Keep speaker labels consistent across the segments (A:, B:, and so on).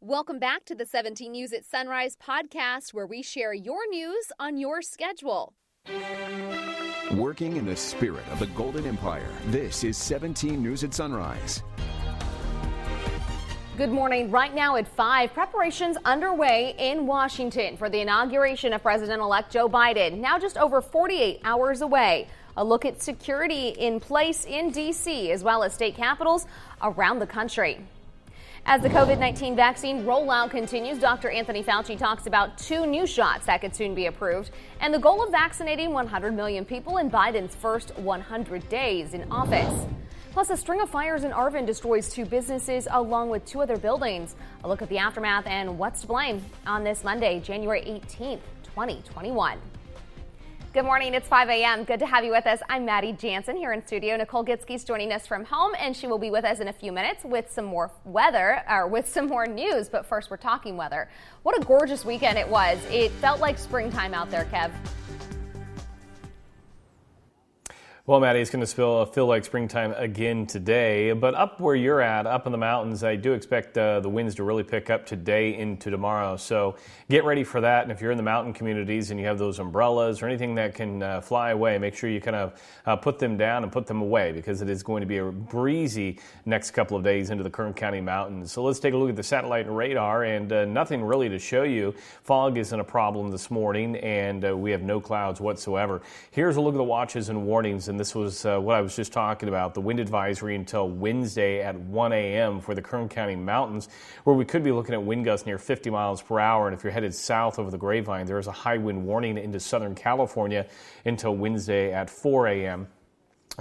A: Welcome back to the 17 News at Sunrise podcast, where we share your news on your schedule.
B: Working in the spirit of the Golden Empire, this is 17 News at Sunrise.
A: Good morning. Right now at 5, preparations underway in Washington for the inauguration of President-elect Joe Biden, now just over 48 hours away. A look at security in place in D.C. as well as state capitals around the country. As the COVID-19 vaccine rollout continues, Dr. Anthony Fauci talks about 2 new shots that could soon be approved and the goal of vaccinating 100 million people in Biden's first 100 days in office. Plus, a string of fires in Arvin destroys 2 businesses along with 2 other buildings. A look at the aftermath and what's to blame on this Monday, January 18th, 2021. Good morning. It's 5 a.m. Good to have you with us. I'm Maddie Jansen here in studio. Nicole Gitsky's joining us from home, and she will be with us in a few minutes with some more weather, or with some more news. But first, we're talking weather. What a gorgeous weekend it was. It felt like springtime out there, Kev.
C: Well, Maddie, it's going to feel like springtime again today, but up where you're at, up in the mountains, I do expect the winds to really pick up today into tomorrow. So get ready for that. And if you're in the mountain communities and you have those umbrellas or anything that can fly away, make sure you kind of put them down and put them away, because it is going to be a breezy next couple of days into the Kern County mountains. So let's take a look at the satellite radar, and nothing really to show you. Fog isn't a problem this morning, and we have no clouds whatsoever. Here's a look at the watches and warnings, and this was what I was just talking about, the wind advisory until Wednesday at 1 a.m. for the Kern County mountains, where we could be looking at wind gusts near 50 miles per hour. And if you're headed south over the Grapevine, there is a high wind warning into Southern California until Wednesday at 4 a.m.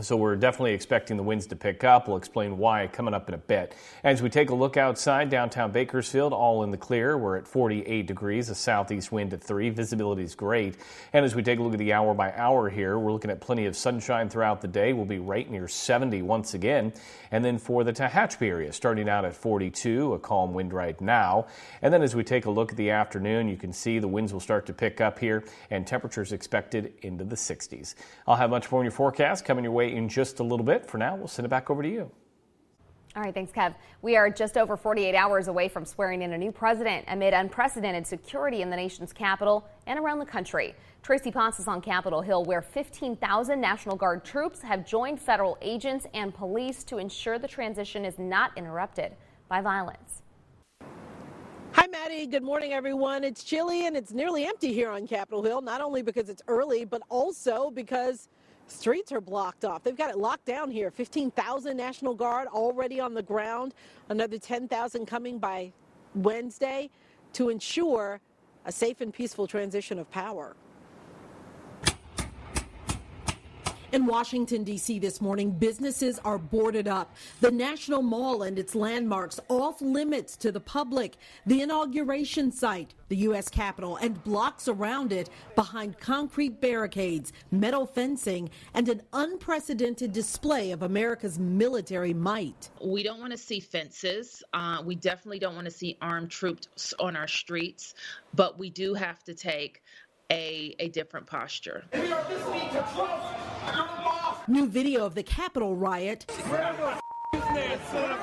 C: So we're definitely expecting the winds to pick up. We'll explain why coming up in a bit. As we take a look outside, downtown Bakersfield, all in the clear. We're at 48 degrees, a southeast wind at 3. Visibility is great. And as we take a look at the hour by hour here, we're looking at plenty of sunshine throughout the day. We'll be right near 70 once again. And then for the Tehachapi area, starting out at 42, a calm wind right now. And then as we take a look at the afternoon, you can see the winds will start to pick up here, and temperatures expected into the 60s. I'll have much more in your forecast coming your way in just a little bit. For now, we'll send it back over to you.
A: All right, thanks, Kev. We are just over 48 hours away from swearing in a new president amid unprecedented security in the nation's capital and around the country. Tracy Potts is on Capitol Hill, where 15,000 National Guard troops have joined federal agents and police to ensure the transition is not interrupted by violence.
D: Hi, Maddie. Good morning, everyone. It's chilly and it's nearly empty here on Capitol Hill, not only because it's early, but also because streets are blocked off. They've got it locked down here. 15,000 National Guard already on the ground. Another 10,000 coming by Wednesday to ensure a safe and peaceful transition of power. In Washington, D.C. this morning, businesses are boarded up. The National Mall and its landmarks off limits to the public. The inauguration site, the U.S. Capitol, and blocks around it behind concrete barricades, metal fencing, and an unprecedented display of America's military might.
E: We don't want to see fences. We definitely don't want to see armed troops on our streets, but we do have to take a different posture.
D: New video of the Capitol riot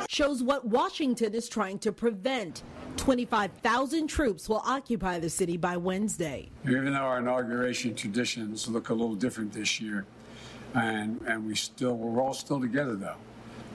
D: shows what Washington is trying to prevent. 25,000 troops will occupy the city by Wednesday.
F: Even though our inauguration traditions look a little different this year, and we're all still together though.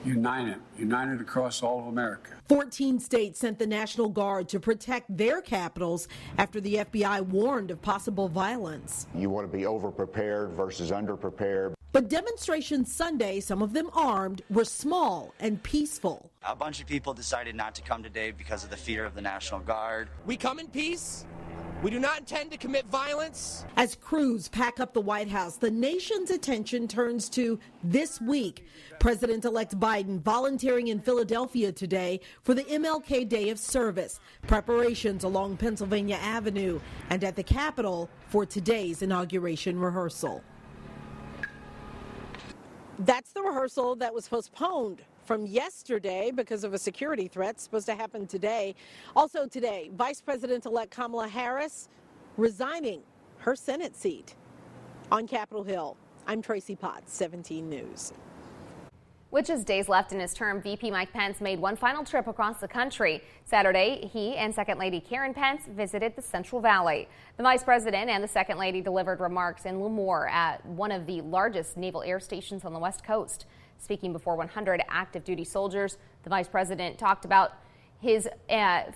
F: United across all of America.
D: 14 states sent the National Guard to protect their capitals after the FBI warned of possible violence.
G: You want to be over-prepared versus under-prepared.
D: But demonstrations Sunday, some of them armed, were small and peaceful.
H: A bunch of people decided not to come today because of the fear of the National Guard.
I: We come in peace. We do not intend to commit violence.
D: As crews pack up the White House, the nation's attention turns to this week. President-elect Biden volunteering in Philadelphia today for the MLK Day of Service, preparations along Pennsylvania Avenue, and at the Capitol for today's inauguration rehearsal. That's the rehearsal that was postponed from yesterday because of a security threat supposed to happen today. Also today, Vice President-elect Kamala Harris resigning her Senate seat. On Capitol Hill, I'm Tracy Potts, 17 News.
A: With just days left in his term, VP Mike Pence made one final trip across the country. Saturday, he and Second Lady Karen Pence visited the Central Valley. The Vice President and the Second Lady delivered remarks in Lemoore at one of the largest naval air stations on the West Coast. Speaking before 100 active duty soldiers, the Vice President talked about his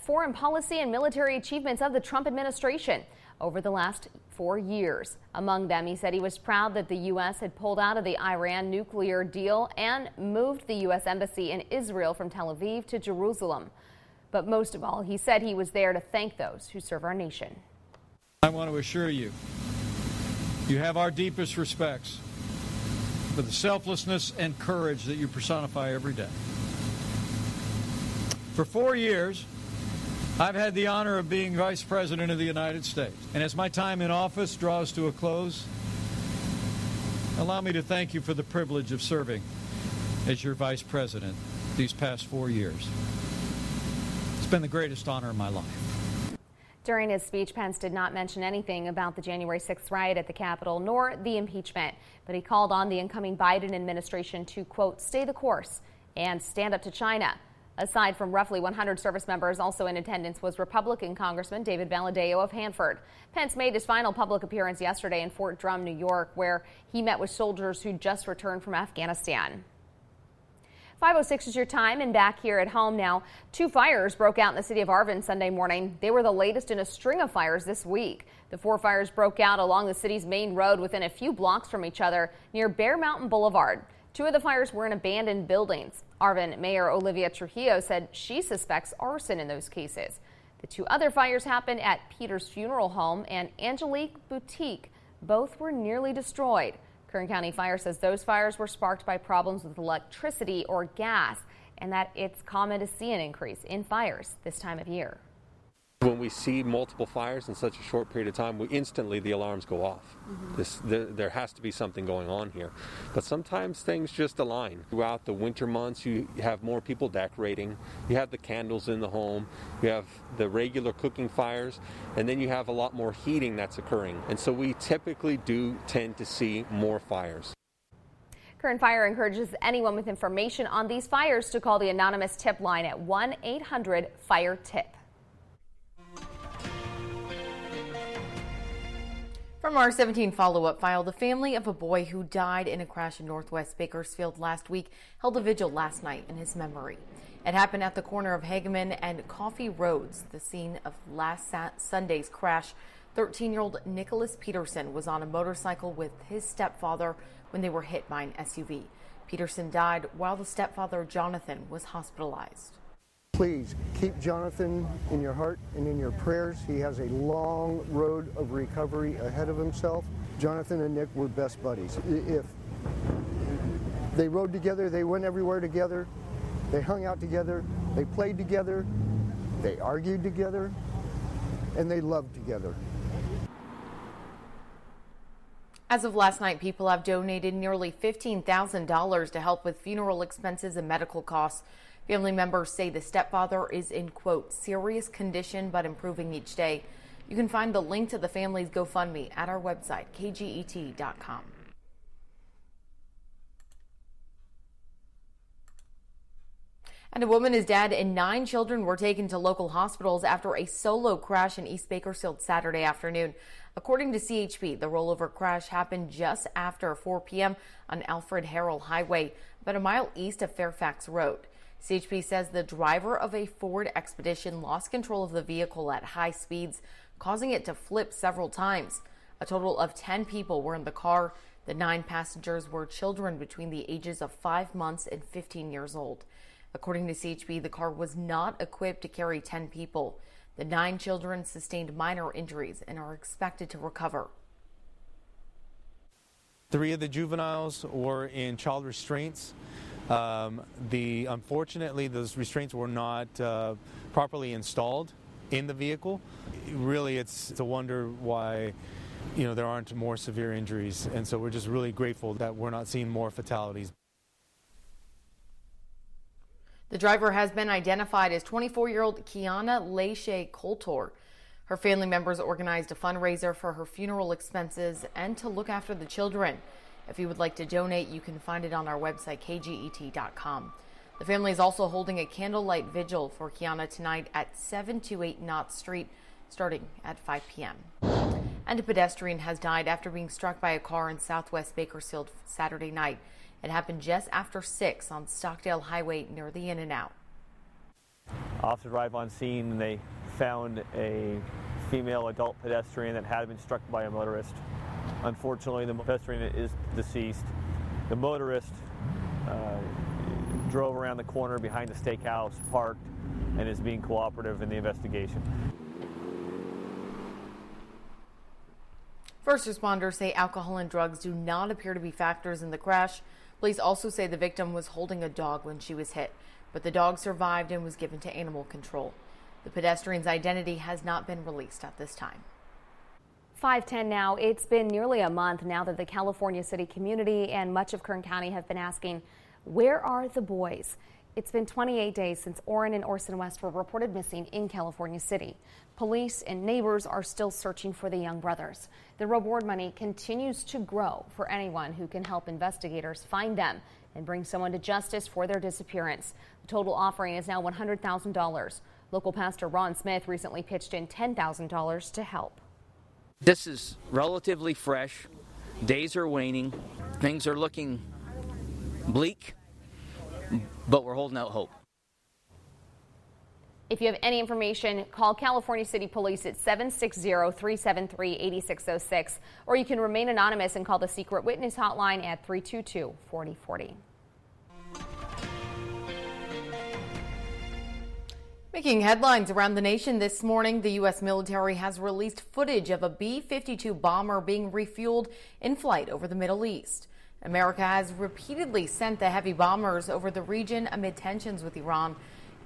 A: foreign policy and military achievements of the Trump administration over the last 4 years. Among them, he said he was proud that the U.S. had pulled out of the Iran nuclear deal and moved the U.S. Embassy in Israel from Tel Aviv to Jerusalem. But most of all, he said he was there to thank those who serve our nation.
J: I want to assure you, you have our deepest respects for the selflessness and courage that you personify every day. For 4 years, I've had the honor of being Vice President of the United States. And as my time in office draws to a close, allow me to thank you for the privilege of serving as your Vice President these past 4 years. It's been the greatest honor of my life.
A: During his speech, Pence did not mention anything about the January 6th riot at the Capitol nor the impeachment, but he called on the incoming Biden administration to, quote, stay the course and stand up to China. Aside from roughly 100 service members, also in attendance was Republican Congressman David Valadao of Hanford. Pence made his final public appearance yesterday in Fort Drum, New York, where he met with soldiers who just returned from Afghanistan. 5:06 is your time, and back here at home now. 2 fires broke out in the city of Arvin Sunday morning. They were the latest in a string of fires this week. The 4 fires broke out along the city's main road within a few blocks from each other near Bear Mountain Boulevard. 2 of the fires were in abandoned buildings. Arvin Mayor Olivia Trujillo said she suspects arson in those cases. The 2 other fires happened at Peter's Funeral Home and Angelique Boutique. Both were nearly destroyed. Kern County Fire says those fires were sparked by problems with electricity or gas, and that it's common to see an increase in fires this time of year.
K: When we see multiple fires in such a short period of time, the alarms go off. There has to be something going on here. But sometimes things just align. Throughout the winter months, you have more people decorating. You have the candles in the home. You have the regular cooking fires. And then you have a lot more heating that's occurring. And so we typically do tend to see more fires.
A: Kern Fire encourages anyone with information on these fires to call the anonymous tip line at 1-800-FIRE-TIP.
L: From our 17 follow-up file, the family of a boy who died in a crash in Northwest Bakersfield last week held a vigil last night in his memory. It happened at the corner of Hageman and Coffee Roads, the scene of last Sunday's crash. 13-year-old Nicholas Peterson was on a motorcycle with his stepfather when they were hit by an SUV. Peterson died while the stepfather, Jonathan, was hospitalized.
M: Please keep Jonathan in your heart and in your prayers. He has a long road of recovery ahead of himself. Jonathan and Nick were best buddies. If they rode together, they went everywhere together, they hung out together, they played together, they argued together, and they loved together.
L: As of last night, people have donated nearly $15,000 to help with funeral expenses and medical costs. Family members say the stepfather is in, quote, serious condition but improving each day. You can find the link to the family's GoFundMe at our website, kget.com. And a woman, his dad, and 9 children were taken to local hospitals after a solo crash in East Bakersfield Saturday afternoon. According to CHP, the rollover crash happened just after 4 p.m. on Alfred Harrell Highway, about a mile east of Fairfax Road. CHP says the driver of a Ford Expedition lost control of the vehicle at high speeds, causing it to flip several times. A total of 10 people were in the car. The 9 passengers were children between the ages of 5 months and 15 years old. According to CHP, the car was not equipped to carry 10 people. The 9 children sustained minor injuries and are expected to recover.
N: 3 of the juveniles were in child restraints. Unfortunately, those restraints were not properly installed in the vehicle. Really, it's a wonder why, there aren't more severe injuries. And so we're just really grateful that we're not seeing more fatalities.
L: The driver has been identified as 24-year-old Kiana Leisha Coltor. Her family members organized a fundraiser for her funeral expenses and to look after the children. If you would like to donate, you can find it on our website, kget.com. The family is also holding a candlelight vigil for Kiana tonight at 728 Knott Street, starting at 5 p.m. And a pedestrian has died after being struck by a car in southwest Bakersfield Saturday night. It happened just after 6 on Stockdale Highway near the In-N-Out.
O: Officers arrived on scene and they found a female adult pedestrian that had been struck by a motorist. Unfortunately, the pedestrian is deceased. The motorist drove around the corner behind the steakhouse, parked, and is being cooperative in the investigation.
L: First responders say alcohol and drugs do not appear to be factors in the crash. Police also say the victim was holding a dog when she was hit, but the dog survived and was given to animal control. The pedestrian's identity has not been released at this time.
A: 5:10 now. It's been nearly a month now that the California City community and much of Kern County have been asking, where are the boys? It's been 28 days since Orrin and Orson West were reported missing in California City. Police and neighbors are still searching for the young brothers. The reward money continues to grow for anyone who can help investigators find them and bring someone to justice for their disappearance. The total offering is now $100,000. Local pastor Ron Smith recently pitched in $10,000 to help.
P: This is relatively fresh. Days are waning. Things are looking bleak, but we're holding out hope.
A: If you have any information, call California City Police at 760-373-8606, or you can remain anonymous and call the Secret Witness Hotline at 322-4040.
L: Making headlines around the nation this morning, the U.S. military has released footage of a B-52 bomber being refueled in flight over the Middle East. America has repeatedly sent the heavy bombers over the region amid tensions with Iran.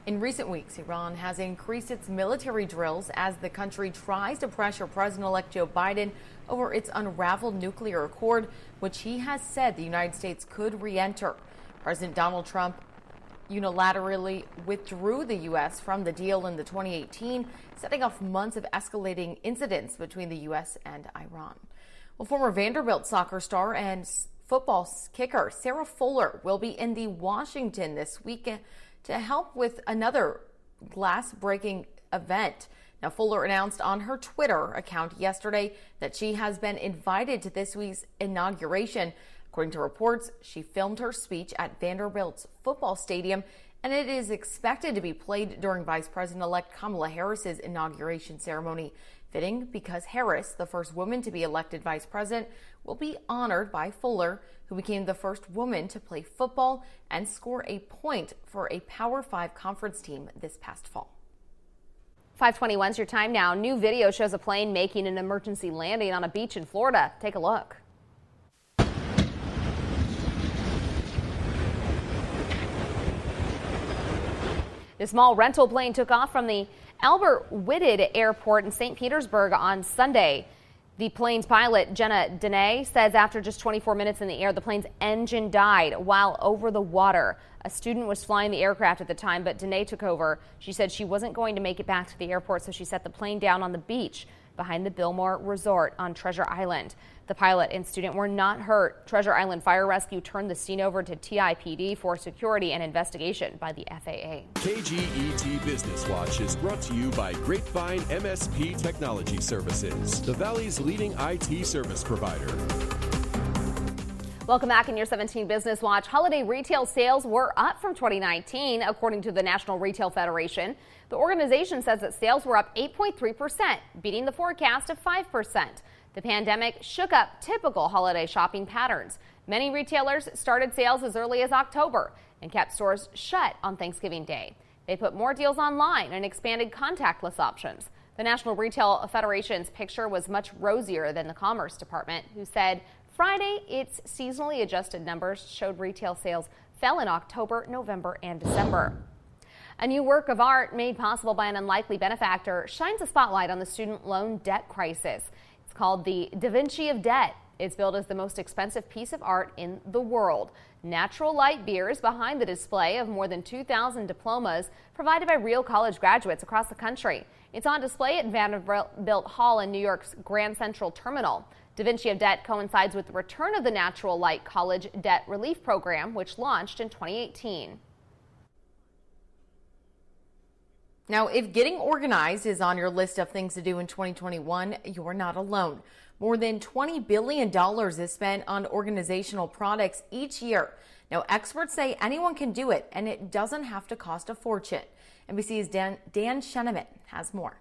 L: In recent weeks, Iran has increased its military drills as the country tries to pressure President-elect Joe Biden over its unraveled nuclear accord, which he has said the United States could re-enter. President Donald Trump unilaterally withdrew the U.S. from the deal in 2018, setting off months of escalating incidents between the U.S. and Iran. Well, former Vanderbilt soccer star and football kicker Sarah Fuller will be in the Washington this weekend to help with another glass-breaking event. Now, Fuller announced on her Twitter account yesterday that she has been invited to this week's inauguration. According to reports, she filmed her speech at Vanderbilt's football stadium, and it is expected to be played during Vice President-elect Kamala Harris's inauguration ceremony. Fitting because Harris, the first woman to be elected vice president, will be honored by Fuller, who became the first woman to play football and score a point for a Power 5 conference team this past fall.
A: 5:21 is your time now. New video shows a plane making an emergency landing on a beach in Florida. Take a look. The small rental plane took off from the Albert Whitted Airport in St. Petersburg on Sunday. The plane's pilot, Jenna Dene, says after just 24 minutes in the air, the plane's engine died while over the water. A student was flying the aircraft at the time, but Dene took over. She said she wasn't going to make it back to the airport, so she set the plane down on the beach behind the Lemoore Resort on Treasure Island. The pilot and student were not hurt. Treasure Island Fire Rescue turned the scene over to TIPD for security and investigation by the FAA.
Q: KGET Business Watch is brought to you by Grapevine MSP Technology Services, the Valley's leading IT service provider.
A: Welcome back in your 17 Business Watch. Holiday retail sales were up from 2019, according to the National Retail Federation. The organization says that sales were up 8.3%, beating the forecast of 5%. The pandemic shook up typical holiday shopping patterns. Many retailers started sales as early as October and kept stores shut on Thanksgiving Day. They put more deals online and expanded contactless options. The National Retail Federation's picture was much rosier than the Commerce Department, who said Friday its seasonally adjusted numbers showed retail sales fell in October, November, and December. A new work of art made possible by an unlikely benefactor shines a spotlight on the student loan debt crisis. It's called the Da Vinci of Debt. It's billed as the most expensive piece of art in the world. Natural Light Beer is behind the display of more than 2,000 diplomas provided by real college graduates across the country. It's on display at Vanderbilt Hall in New York's Grand Central Terminal. Da Vinci of Debt coincides with the return of the Natural Light College Debt Relief Program, which launched in 2018.
L: Now, if getting organized is on your list of things to do in 2021, you're not alone. More than $20 billion is spent on organizational products each year. Now, experts say anyone can do it, and it doesn't have to cost a fortune. NBC's Dan Sheneman has more.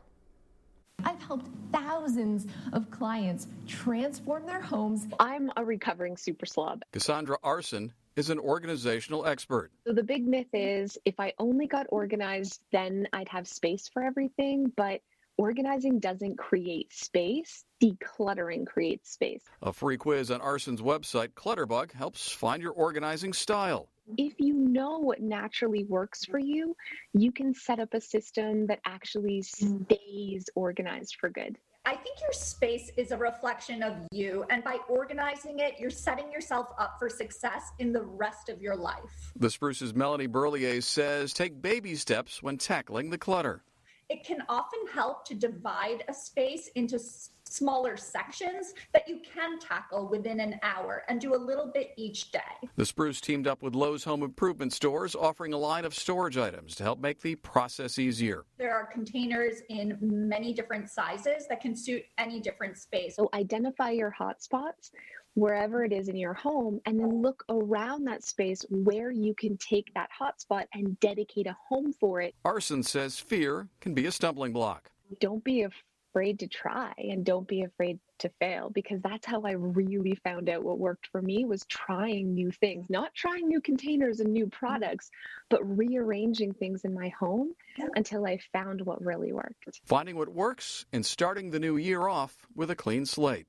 R: I've helped thousands of clients transform their homes. I'm a recovering super slob.
S: Cassandra Arson is an organizational expert.
R: So the big myth is if I only got organized, then I'd have space for everything. But organizing doesn't create space. Decluttering creates space.
S: A free quiz on Arson's website, Clutterbug, helps find your organizing style.
R: If you know what naturally works for you, you can set up a system that actually stays organized for good.
T: I think your space is a reflection of you, and by organizing it, you're setting yourself up for success in the rest of your life.
S: The Spruce's Melanie Berlier says take baby steps when tackling the clutter.
T: It can often help to divide a space into smaller sections that you can tackle within an hour and do a little bit each day.
S: The Spruce teamed up with Lowe's Home Improvement Stores, offering a line of storage items to help make the process easier.
T: There are containers in many different sizes that can suit any different space.
R: So identify your hot spots wherever it is in your home, and then look around that space where you can take that hotspot and dedicate a home for it.
S: Arson says fear can be a stumbling block.
R: Don't be afraid to try, and don't be afraid to fail, because that's how I really found out what worked for me, was trying new things, not trying new containers and new products, but rearranging things in my home until I found what really worked.
S: Finding what works and starting the new year off with a clean slate.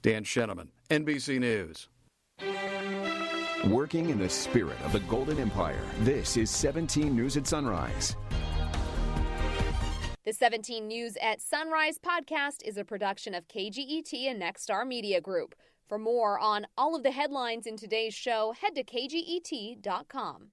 S: Dan Sheneman, NBC News.
B: Working in the spirit of the Golden Empire, this is 17 News at Sunrise.
A: The 17 News at Sunrise podcast is a production of KGET and Nexstar Media Group. For more on all of the headlines in today's show, head to kget.com.